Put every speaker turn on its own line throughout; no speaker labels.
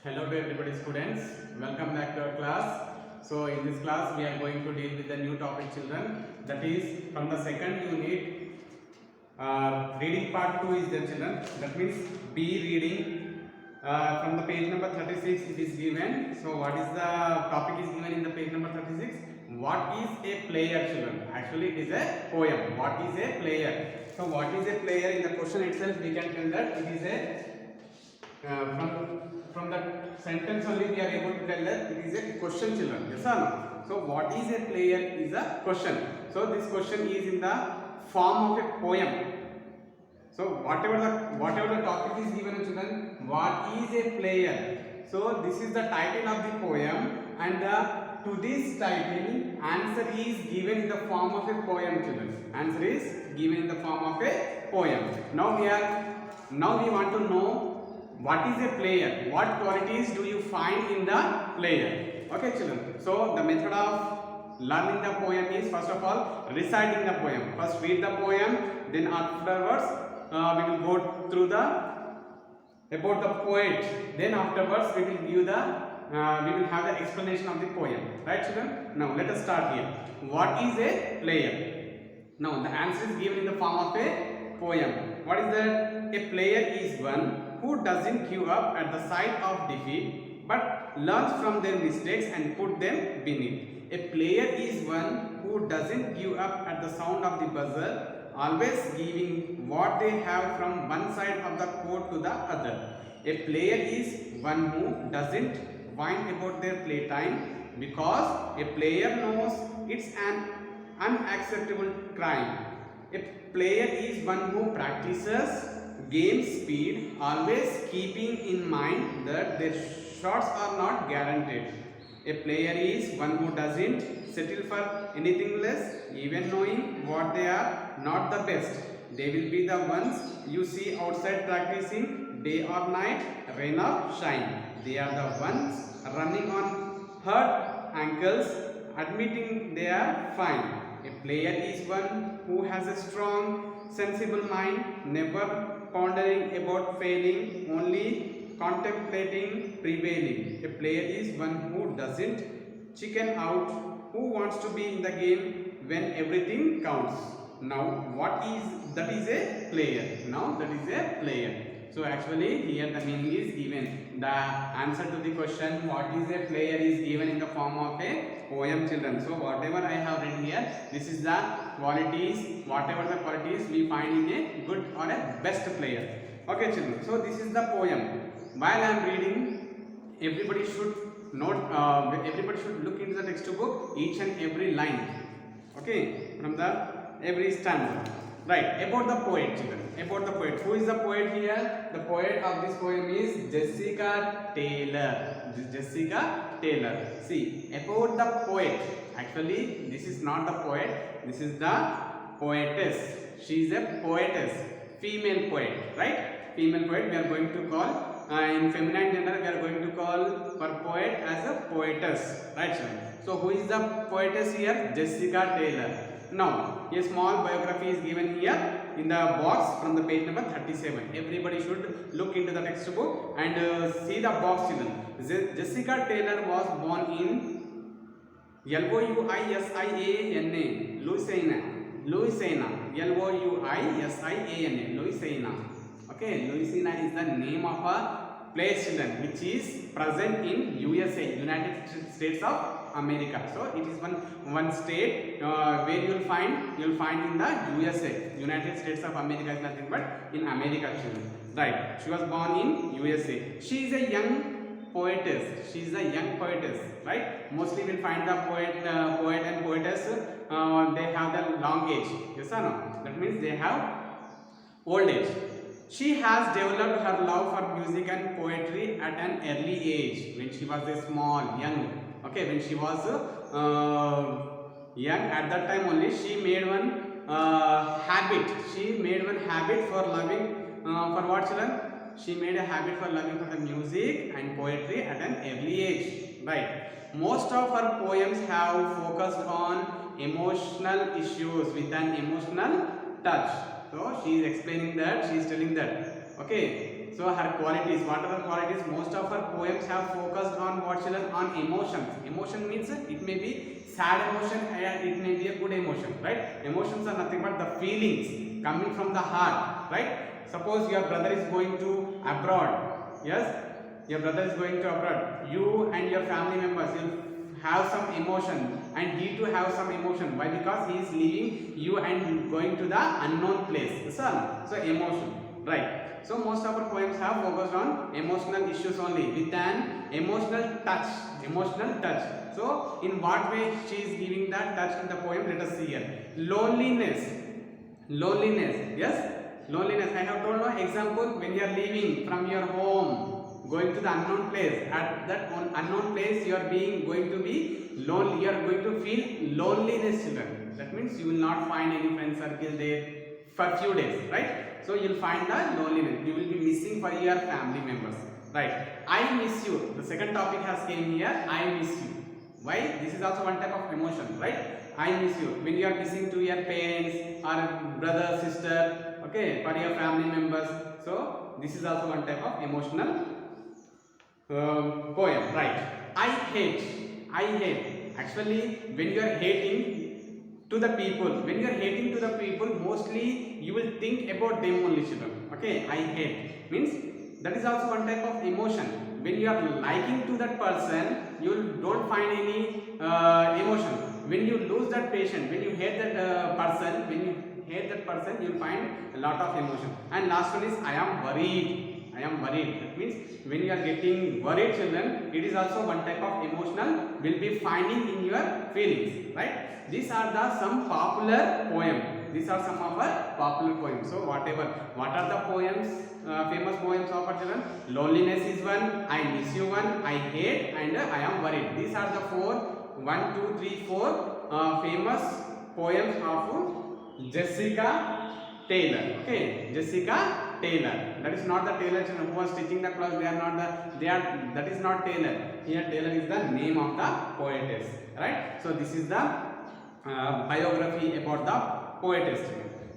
Hello to everybody students, welcome back to our class. So in this class we are going to deal with the new topic children, that is from the second unit reading part 2 is there children, that means B reading from the page number 36 it is given. So what is the topic is given in the page number 36? What is a player children? Actually it is a poem. What is a player? So what is a player, in the question itself we can tell that it is a from the sentence only we are able to tell that it is a question children, yes or no? So what is a player is a question. So this question is in the form of a poem. So whatever the topic is given children, what is a player? So this is the title of the poem, and to this title answer is given in the form of a poem children. Answer is given in the form of a poem. Now we want to know what is a player, what qualities do you find in the player. Okay children, so the method of learning the poem is first of all reciting the poem. First read the poem, then afterwards we will go through the about the poet, then afterwards we will give the we will have the explanation of the poem, right children? Now let us start here. What is a player? Now the answer is given in the form of a poem. What is that? A player is one who doesn't give up at the sight of defeat but learns from their mistakes and put them beneath. A player is one who doesn't give up at the sound of the buzzer, always giving what they have from one side of the court to the other. A player is one who doesn't whine about their playtime because a player knows it's an unacceptable crime. A player is one who practices game speed, always keeping in mind that their shots are not guaranteed. A player is one who doesn't settle for anything less, even knowing what they are not the best. They will be the ones you see outside practicing day or night, rain or shine. They are the ones running on hurt ankles, admitting they are fine. A player is one who has a strong, sensible mind, never pondering about failing, only contemplating prevailing. A player is one who doesn't chicken out, who wants to be in the game when everything counts. Now that is a player. Now that is a player. So actually here the meaning is given. The answer to the question what is a player is given in the form of a poem children. So whatever I have written here, this is the qualities, whatever the qualities we find in a good or a best player. Okay children, so this is the poem. While I am reading, everybody should note, everybody should look into the textbook, each and every line, okay, from the every stanza. Right, about the poet children, about the poet. Who is the poet here? The poet of this poem is Jessica Taylor. Jessica Taylor. See, about the poet. Actually, this is not the poet. This is the poetess. She is a poetess. Female poet, right? Female poet. We are going to call in feminine gender. We are going to call for poet as a poetess, right? So, who is the poetess here? Jessica Taylor. Now, a small biography is given here in the box from the page number 37. Everybody should look into the textbook and see the box children. Jessica Taylor was born in Louisiana, Louisiana, Louisiana, Louisiana. Okay, Louisiana is the name of a place children which is present in USA, United States of America. So it is one state where you will find in the USA, United States of America is nothing but in America children. Right. She was born in USA. She is a young poetess. She is a young poetess. Right. Mostly we will find the poet and poetess. They have the long age. Yes or no? That means they have old age. She has developed her love for music and poetry at an early age when she was a small, young. Okay, when she was young, at that time only she made one habit. She made one habit for loving for what children? She made a habit for loving for the music and poetry at an early age. Right. Most of her poems have focused on emotional issues with an emotional touch. So she is explaining that, she is telling that. Okay. So her qualities, what are the qualities? Most of her poems have focused on what children? On emotions. Emotion means it may be sad emotion and it may be a good emotion, right? Emotions are nothing but the feelings coming from the heart, right? Suppose your brother is going to abroad, yes, your brother is going to abroad, you and your family members will have some emotion and he too have some emotion. Why? Because he is leaving you and going to the unknown place. So emotion, right? So most of our poems have focused on emotional issues only with an emotional touch. Emotional touch. So in what way she is giving that touch in the poem? Let us see here. Loneliness. Loneliness. Yes. Loneliness. I have told no example, when you are leaving from your home, going to the unknown place. At that unknown place, you are going to be lonely. You are going to feel loneliness, children. That means you will not find any friend circle there for few days, right? So you will find the loneliness. You will be missing for your family members, right? I miss you. The second topic has came here. I miss you. Why? This is also one type of emotion, right? I miss you. When you are missing to your parents or brother, sister, okay, for your family members. So this is also one type of emotional poem, right? I hate. I hate. Actually, when you are hating to the people, when you are hating to the people, mostly you will think about them only, children. Okay, I hate means that is also one type of emotion. When you are liking to that person, you don't find any emotion. When you lose that patient, when you hate that person, when you hate that person, you will find a lot of emotion. And last one is I am worried. I am worried. That means when you are getting worried, children, it is also one type of emotional will be finding in your feelings, right? These are the some popular poem. These are some of our popular poems. So what are the poems? Famous poems of our children? Loneliness is one, I miss you one, I hate, and I am worried. These are the four, 1, 2, 3, 4 famous poems of Jessica Taylor. Okay, Jessica Taylor. That is not the Taylor who was stitching the clothes. That is not Taylor. Here Taylor is the name of the poetess. Right. So this is the biography about the poetess.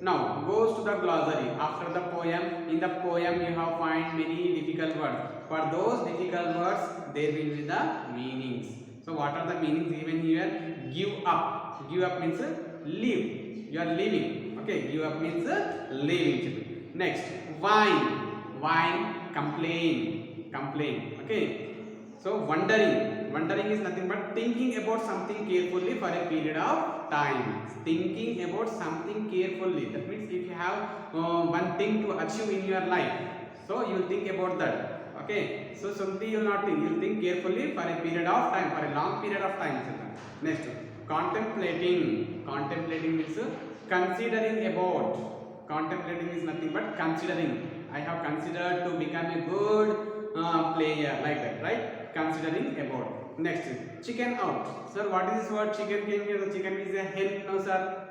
Now goes to the glossary. After the poem, in the poem you have find many difficult words. For those difficult words, there will be the meanings. So what are the meanings given here? Give up. Give up means leave. You are leaving. Okay, give up means leaving. Next, whine. Whine, complain. Complain. Okay. So wondering is nothing but thinking about something carefully for a period of time. Thinking about something carefully. That means if you have one thing to achieve in your life, so you will think about that. Okay. So simply you will not think. You will think carefully for a period of time, for a long period of time. Next, contemplating. Contemplating means considering about. Contemplating is nothing but considering. I have considered to become a good player, like that, right? Considering about. Next, chicken out. Sir, what is this word chicken came here? The chicken is a hen. No, sir.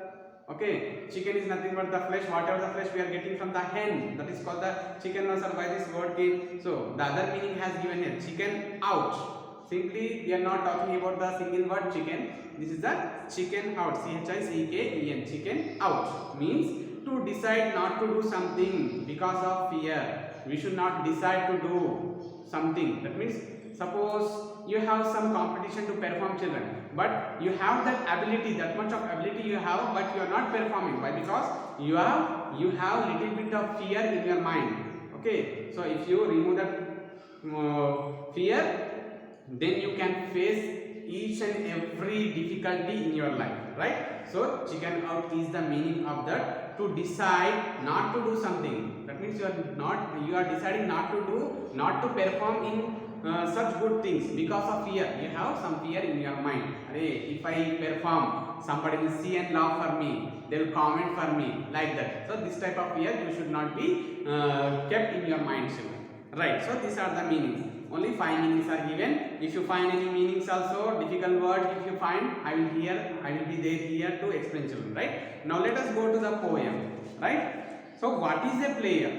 Okay, chicken is nothing but the flesh. Whatever the flesh we are getting from the hen, that is called the chicken. No, sir. Why this word came? So the other meaning has given here. Chicken out. Simply, we are not talking about the single word chicken. This is the chicken out. CHICKEN. Chicken out means to decide not to do something because of fear. We should not decide to do something. That means suppose you have some competition to perform, children, but you have that ability, that much of ability you have, but you are not performing. Why? Because you have little bit of fear in your mind. Okay, so if you remove that fear, then you can face each and every difficulty in your life, right? So chicken out is the meaning of that, to decide not to do something. That means you are deciding not to perform in such good things because of fear. You have some fear in your mind. If I perform, somebody will see and laugh for me, they will comment for me, like that. So this type of fear you should not be kept in your mind, right? So these are the meanings. Only 5 meanings are given. If you find any meanings also, difficult words if you find, I will be there here to explain, children, right? Now let us go to the poem, right? So what is a player?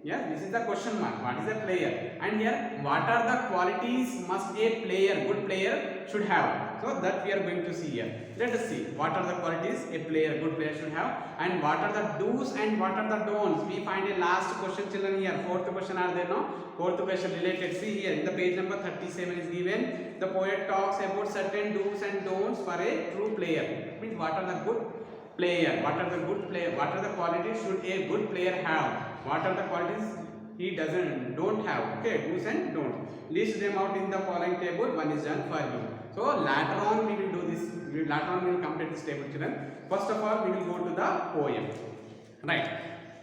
Yes, this is the question mark. What is a player? And here, what are the qualities must a player, good player, should have? So that we are going to see here. Let us see what are the qualities a player, good player should have, and what are the do's and what are the don'ts. We find a last question, children, here. Fourth question are there, no? Fourth question related. See here in the page number 37 is given. The poet talks about certain do's and don'ts for a true player. That means what are the good player? What are the good player? What are the qualities should a good player have? What are the qualities he don't have? Okay, do's and don'ts. List them out in the following table. One is done for you. So later on we will do this. Later on we will complete this table, children. First of all, we will go to the poem. Right?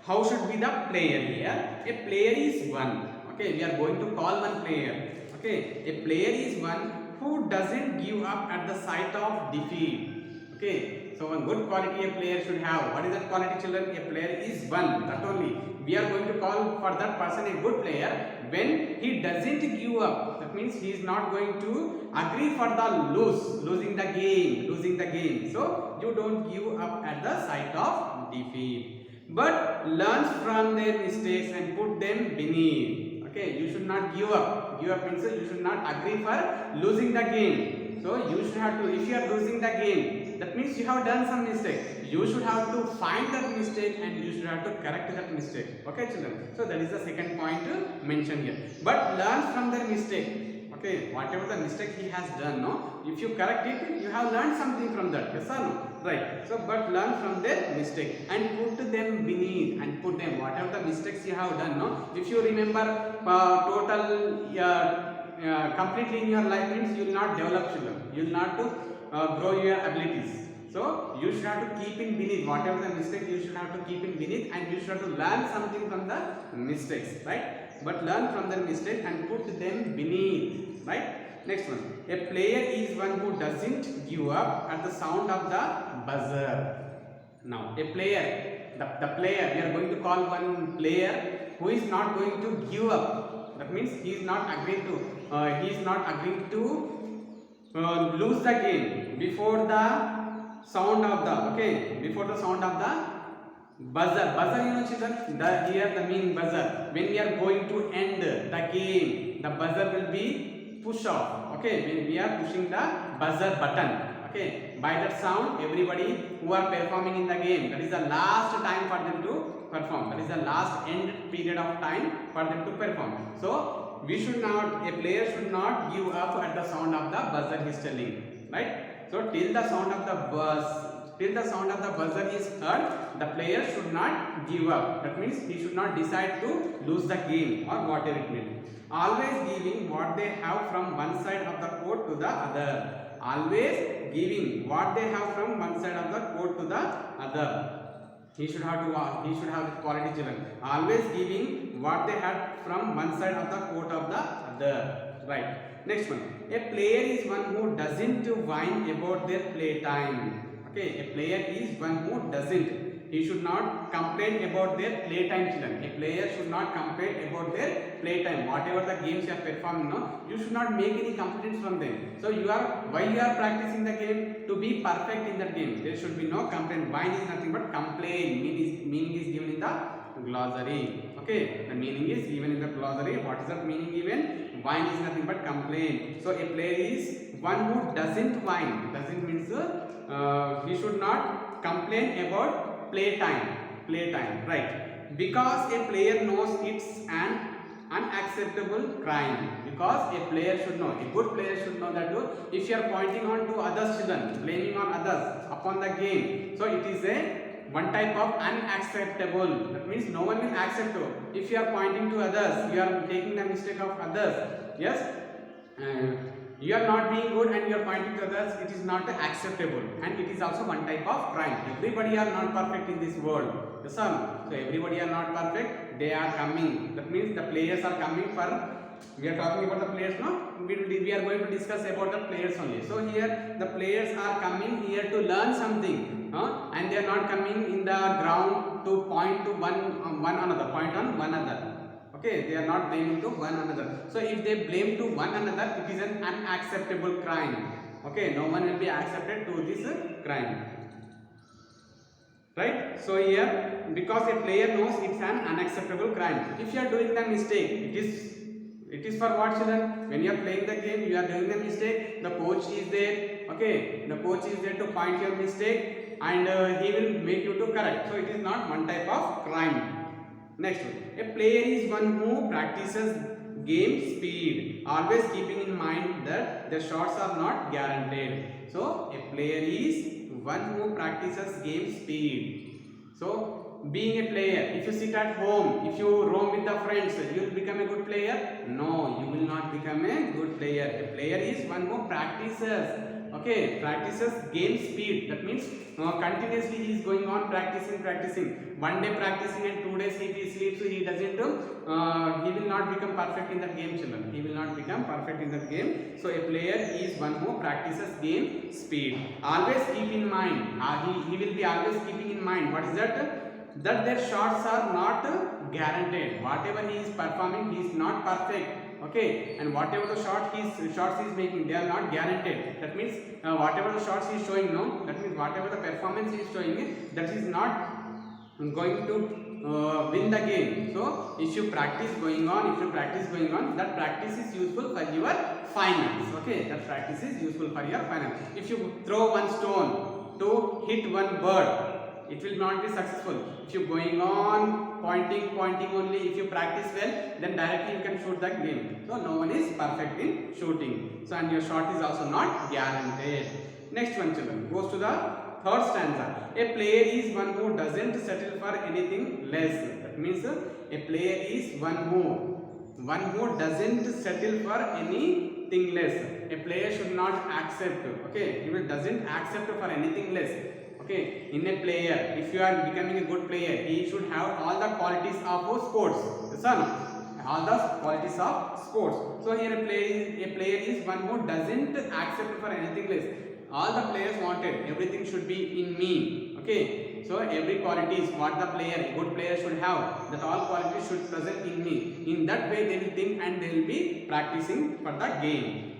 How should be the player here? A player is one. Okay, we are going to call one player. Okay, a player is one who doesn't give up at the sight of defeat. Okay, so one good quality a player should have. What is that quality, children? A player is one. That only. We are going to call for that person a good player when he doesn't give up. That means he is not going to agree for the losing the game. So you don't give up at the sight of defeat, but learns from their mistakes and put them beneath. Okay, you should not give up. Give up means you should not agree for losing the game. So you should have to, if you are losing the game, that means you have done some mistake. You should have to find that mistake and you should have to correct that mistake. Okay, children. So that is the second point to mention here. But learn from their mistake. Okay, whatever the mistake he has done, no, if you correct it, you have learned something from that. Yes or no? Right. So, but learn from their mistake and put them beneath and put them whatever the mistakes you have done. No, if you remember total completely in your life means you will not develop, children. You will not to grow your abilities. So you should have to keep in beneath whatever the mistake. You should have to keep in beneath and you should have to learn something from the mistakes, right? But learn from the mistake and put them beneath, right? Next one. A player is one who doesn't give up at the sound of the buzzer. Now, a player, the player, we are going to call one player who is not going to give up. That means he is not agreeing to lose the game before the sound of the buzzer, you know, children, here the meaning buzzer. When we are going to end the game, the buzzer will be push off. Okay, when we are pushing the buzzer button. Okay, by that sound, everybody who are performing in the game, that is the last time for them to perform. That is the last end period of time for them to perform. So a player should not give up at the sound of the buzzer he is telling, right? So till the sound of the buzzer is heard, the player should not give up. That means he should not decide to lose the game or whatever it may be. Always giving what they have from one side of the court to the other. Always giving what they have from one side of the court to the other. He should have the quality, children. Always giving what they had from one side of the court of the other. Right. Next one. A player is one who doesn't whine about their playtime. Okay, a player is one who doesn't. He should not complain about their playtime, children. A player should not complain about their playtime. Whatever the games you are performing, no, you should not make any complaints from them. So why you are practicing the game? To be perfect in that game. There should be no complaint. Whine is nothing but complain. Meaning is given in the glossary. Okay, the meaning is given in the glossary. What is that meaning given? Whine is nothing but complain. So a player is one who doesn't whine. Doesn't means he should not complain about playtime, right? Because a player knows it's an unacceptable crime. Because a player should know, a good player should know that if you are pointing on to others, children, blaming on others upon the game, so it is one type of unacceptable. That means no one will accept you. If you are pointing to others, you are taking the mistake of others. Yes. You are not being good and you are pointing to others, it is not acceptable and it is also one type of crime. Everybody are not perfect in this world. Yes, so everybody are not perfect, they are coming. That means the players are coming for, we are talking about the players now, we are going to discuss about the players only. So here the players are coming here to learn something and they are not coming in the ground to point to one another. Okay, they are not blaming to one another. So if they blame to one another, it is an unacceptable crime. Okay, no one will be accepted to this crime. Right? So here, because a player knows it's an unacceptable crime. If you are doing the mistake, it is for what, children? When you are playing the game, you are doing the mistake, the coach is there, okay, the coach is there to point your mistake, and he will make you to correct. So it is not one type of crime. Next one, a player is one who practices game speed, always keeping in mind that the shots are not guaranteed. So a player is one who practices game speed. So being a player, if you sit at home, if you roam with the friends, you will become a good player? No, you will not become a good player. A player is one who practices, okay, practices game speed. That means continuously he is going on practicing. One day practicing and 2 days if he sleeps, he doesn't he will not become perfect in that game, children. He will not become perfect in that game. So a player is one who practices game speed. Always keep in mind, he will be always keeping in mind, what is that? That their shots are not guaranteed. Whatever he is performing, he is not perfect, okay, and whatever the shots he is making, they are not guaranteed. That means whatever the shots he is showing, no, that means whatever the performance he is showing, that is not going to win the game. So if you practice going on, that practice is useful for your finals, okay, that practice is useful for your finals. If you throw one stone to hit one bird, it will not be successful. If you going on pointing only, if you practice well, then directly you can shoot that game. So no one is perfect in shooting. So and your shot is also not guaranteed. Next one, children, goes to the third stanza. A player is one who doesn't settle for anything less. That means a player is one who doesn't settle for anything less. A player should not accept, okay, he doesn't accept for anything less. Okay, in a player, if you are becoming a good player, he should have all the qualities of sports. Yes or no? All the qualities of sports. So here a player is one who doesn't accept for anything less. All the players wanted, everything should be in me. Okay, so every qualities what the player, a good player should have, that all qualities should present in me. In that way they will think and they will be practicing for the game.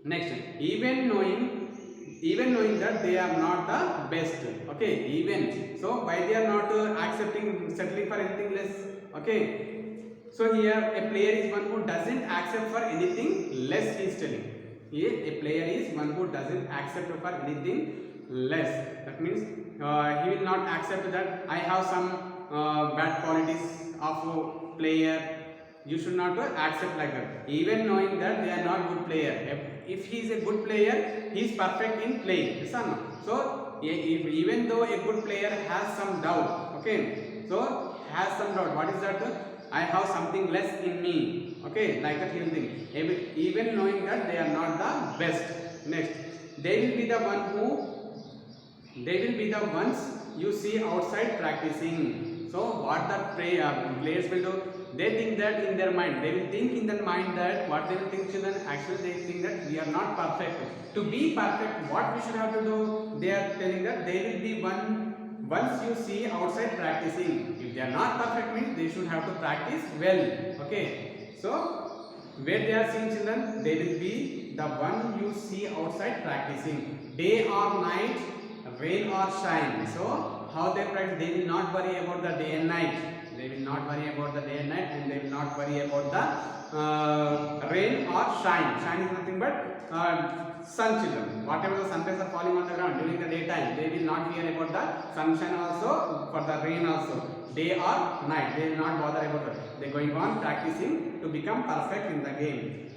Next, even knowing that they are not the best, okay, even so why they are not settling for anything less, okay. So here a player is one who doesn't accept for anything less, he is telling. Here a player is one who doesn't accept for anything less. That means he will not accept that I have some bad qualities of a player. You should not accept like that. Even knowing that they are not good player. If he is a good player, he is perfect in playing. Yes or no? So even though a good player has some doubt, okay, so has some doubt. What is that? I have something less in me. Okay, like that he will think. Even knowing that they are not the best. Next, they will be the ones you see outside practicing. So what the players will do? They think that in their mind, they will think in their mind that what they will think, children, actually they think that we are not perfect. To be perfect, what we should have to do? They are telling that they will be once you see outside practicing. If they are not perfect means they should have to practice well. Okay. So where they are seeing, children, they will be the one you see outside practicing. Day or night, rain or shine. So how they practice, they will not worry about the day and night. They will not worry about the day and night, and they will not worry about the rain or shine. Shine is nothing but sun, children. Whatever the sunrays are falling on the ground during the daytime, they will not fear about the sunshine also, for the rain also. Day or night, they will not bother about it. They are going on practicing to become perfect in the game.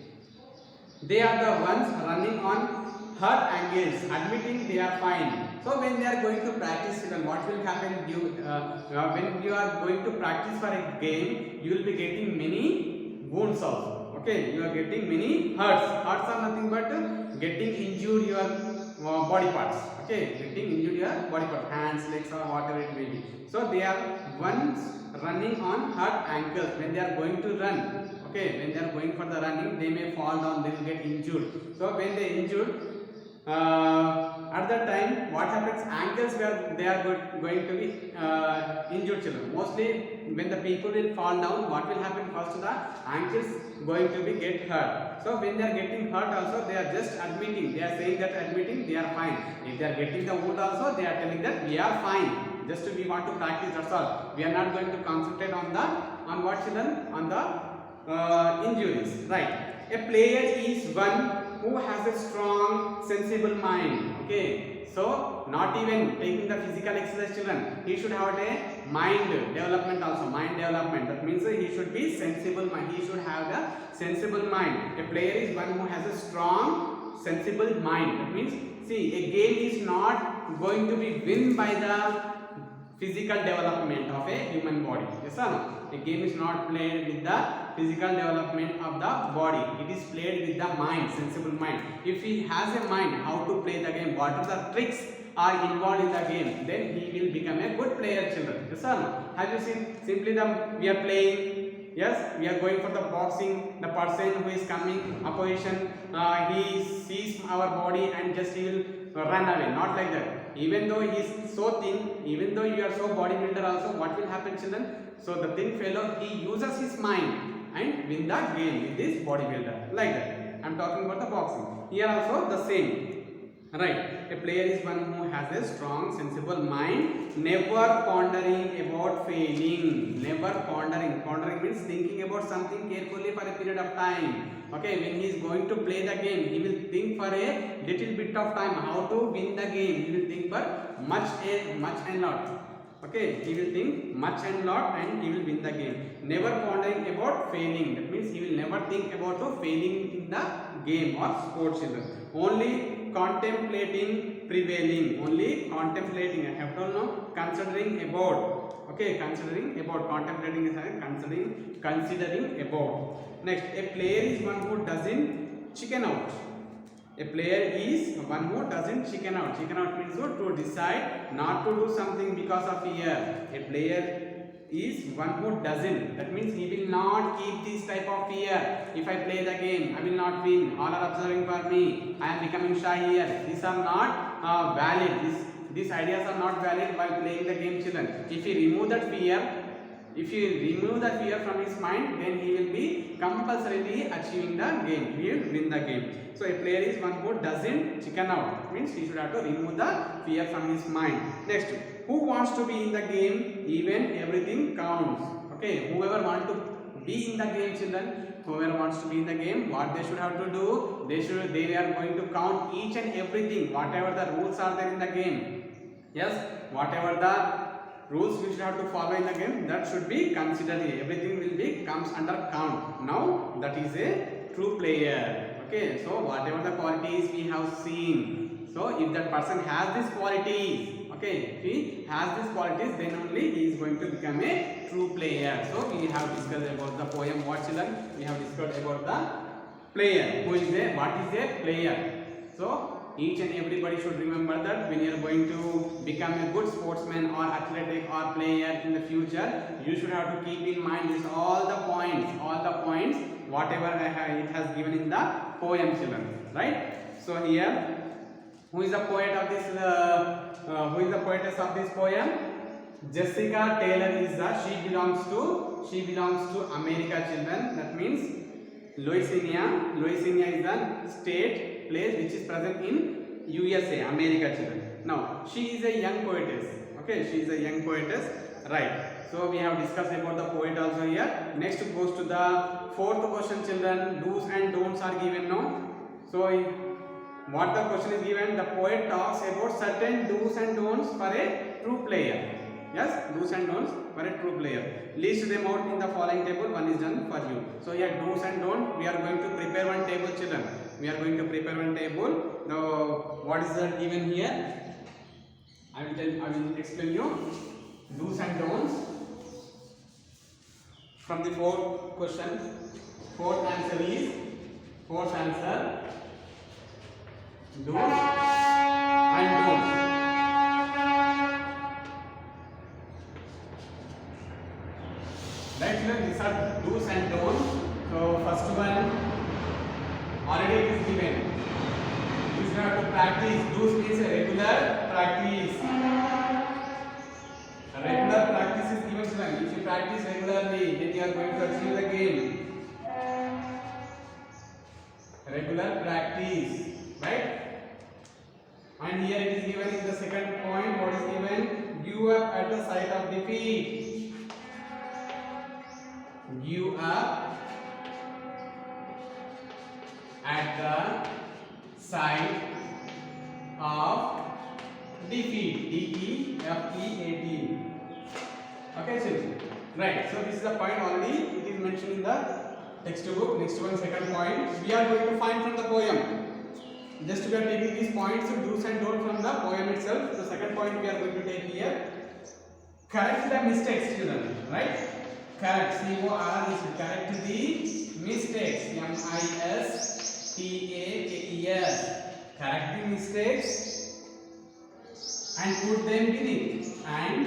They are the ones running on hard angles, admitting they are fine. So when they are going to practice, what will happen? When you are going to practice for a game, you will be getting many wounds also. Okay, you are getting many hurts. Hurts are nothing but getting injured your body parts. Okay, getting injured your body parts, hands, legs, or whatever it may be. So they are ones running on hard ankles. When they are going to run, okay, when they are going for the running, they may fall down, they will get injured. So when they injured, at that time, what happens? Ankles where they are going to be injured, children. Mostly when the people will fall down, what will happen? First, the ankles going to be get hurt. So when they are getting hurt also, they are just admitting. They are saying that admitting they are fine. If they are getting the wound also, they are telling that we are fine. Just we want to practice, that's all. We are not going to concentrate on the what children, on the injuries, right? A player is one who has a strong sensible mind. Okay, so not even taking the physical exercise children, he should have a mind development also, mind development. That means he should be sensible mind, he should have the sensible mind. A player is one who has a strong sensible mind. That means, see, a game is not going to be win by the physical development of a human body. Yes or no? A game is not played with the physical development of the body. It is played with the mind, sensible mind. If he has a mind how to play the game, what are the tricks are involved in the game, then he will become a good player, children. Yes or no? Have you seen simply we are playing? Yes, we are going for the boxing. The person who is coming opposition, he sees our body and just he will run away. Not like that. Even though he is so thin, even though you are so bodybuilder also, what will happen, children? So the thin fellow, he uses his mind and win the game with this bodybuilder. Like that. I am talking about the boxing. Here also the same. Right. A player is one who has a strong, sensible mind, never pondering about failing. Never pondering. Pondering means thinking about something carefully for a period of time. Okay, when he is going to play the game, he will think for a little bit of time how to win the game. He will think for much and lot. Okay, he will think much and lot and he will win the game. Never pondering about failing. That means he will never think about failing in the game or sports, children. Only contemplating prevailing. Only contemplating. I have to know considering about. Okay, considering about. Contemplating is considering about. Next, a player is one who doesn't chicken out. A player is one who doesn't chicken out. Chicken out means to decide not to do something because of fear. A player is one who doesn't. That means he will not keep this type of fear. If I play the game, I will not win. All are observing for me. I am becoming shy here. These are not valid. These ideas are not valid while playing the game, children. If you remove that fear, from his mind, then he will be compulsorily achieving the game. He will win the game. So a player is one who doesn't chicken out. Means he should have to remove the fear from his mind. Next, who wants to be in the game even everything counts. Okay, whoever wants to be in the game, children, whoever wants to be in the game, what they should have to do, they are going to count each and everything, whatever the rules are there in the game. Yes, whatever the rules we should have to follow in the game, that should be considered here. Everything will be comes under count. Now that is a true player. Okay, so whatever the qualities we have seen, so if that person has these qualities, okay, if he has these qualities, then only he is going to become a true player. So we have discussed about the poem. What, children? We have discussed about the player. What is a player? So each and everybody should remember that when you are going to become a good sportsman or athletic or player in the future, you should have to keep in mind this all the points, whatever it has given in the poem, children. Right? So here, who is the poet of this? Who is the poetess of this poem? Jessica Taylor is she belongs to America, children. That means Louisiana is the state place which is present in USA, America, children. Now, she is a young poetess. Okay, she is a young poetess. Right. So, we have discussed about the poet also here. Next goes to the fourth question, children. Do's and don'ts are given now. So, what the question is given? The poet talks about certain do's and don'ts for a true player. Yes, do's and don'ts for a true player. List them out in the following table. One is done for you. So here, do's and don'ts. We are going to prepare one table, children. We are going to prepare one table. Now, what is that given here? I will explain you. Do's and don'ts. From the fourth question, fourth answer is do's and don'ts. Right, children, these are do's and don'ts. So first one, already it is given. You should have to practice. Do's means regular practice. Regular practice is given, children. If you practice regularly, then you are going to achieve the game. Regular practice, right? And here it is given in the second point. What is given? give up at the sight of defeat. Give up at the sight of defeat. D-E-F-E-A-T. Okay, children. Right. So this is the point already. It is mentioned in the textbook. Next one, second point. We are going to find from the poem. Just we are taking these points, do's and don'ts from the poem itself. The second point we are going to take here. Correct the mistakes, children. Right? Correct. C-O-R-R-E. Correct the mistakes. M-I-S-T-A-K-E-S. Correct the mistakes and put them beneath. And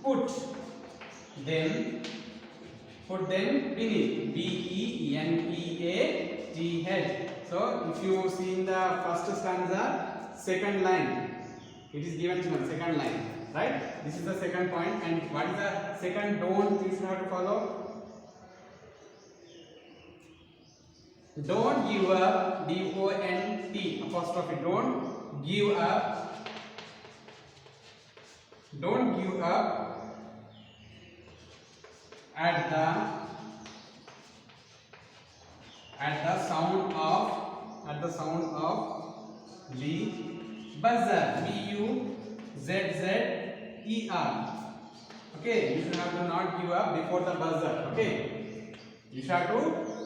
put them beneath. B-E-N-E-A-T-H. So if you see in the first stanza, second line, it is given to one, second line, right? This is the second point. And what is the second don't you should have to follow? Don't give up. D-O-N-T apostrophe. Don't give up. Don't give up at the sound of the buzzer. B-U-Z-Z-E-R. Okay, you should have to not give up before the buzzer. Okay, you should have to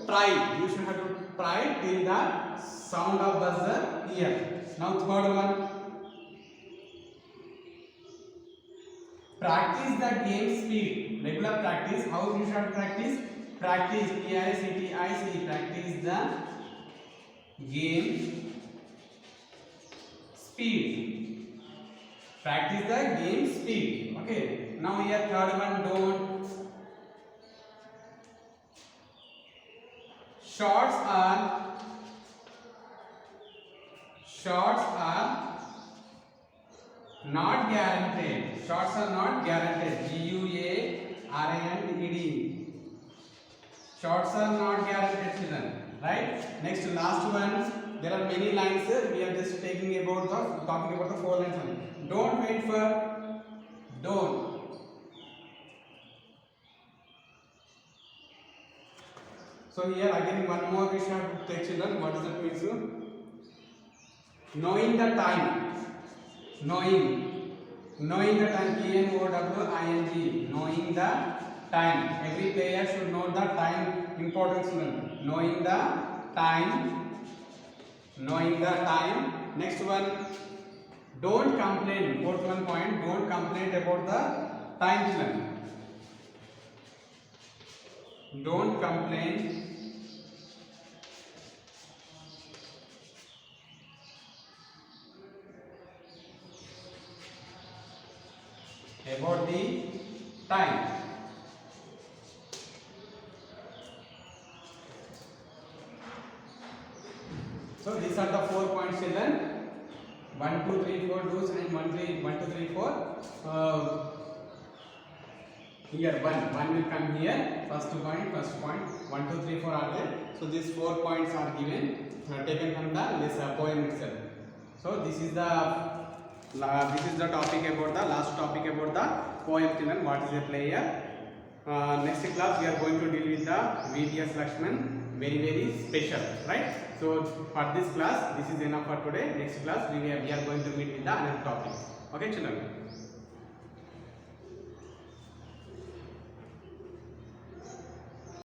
try. You should have to try till the sound of buzzer here. Now third one. Practice the game speed. Regular practice. How you should practice? Practice. P-I-C-T-I-C. Practice the game speed. Practice the game speed. Okay. Now here third one. Don't. Shots are not guaranteed. Shots are not guaranteed. G-U-A-R-A-N-T-E-D. Shots are not guaranteed, children. Right? Next, last one. There are many lines. We are just talking about the 4 lines only. Don't wait for. Don't. So here again one more we should have to take, children. What is that means? Knowing the time. Knowing the time. P-N-O-W-I-N-G. Knowing the time. Every player should know the time importance. Knowing the time. Next one. Don't complain. Fourth one point. Don't complain about the time, children. Don't complain about the time. So these are the 4 points, children. 1, 2, 3, 4 do's and 1, 2, 3, 4. Here one will come here. First point. 1, 2, 3, 4 are there. So these 4 points are given, taken from the poem itself. So this is the topic about the last topic about the poem, children. What is a player? Next class we are going to deal with the V.T.S. Lakshman. Very special, right? So for this class, this is enough for today. Next class we are going to meet with the another topic. Okay, children.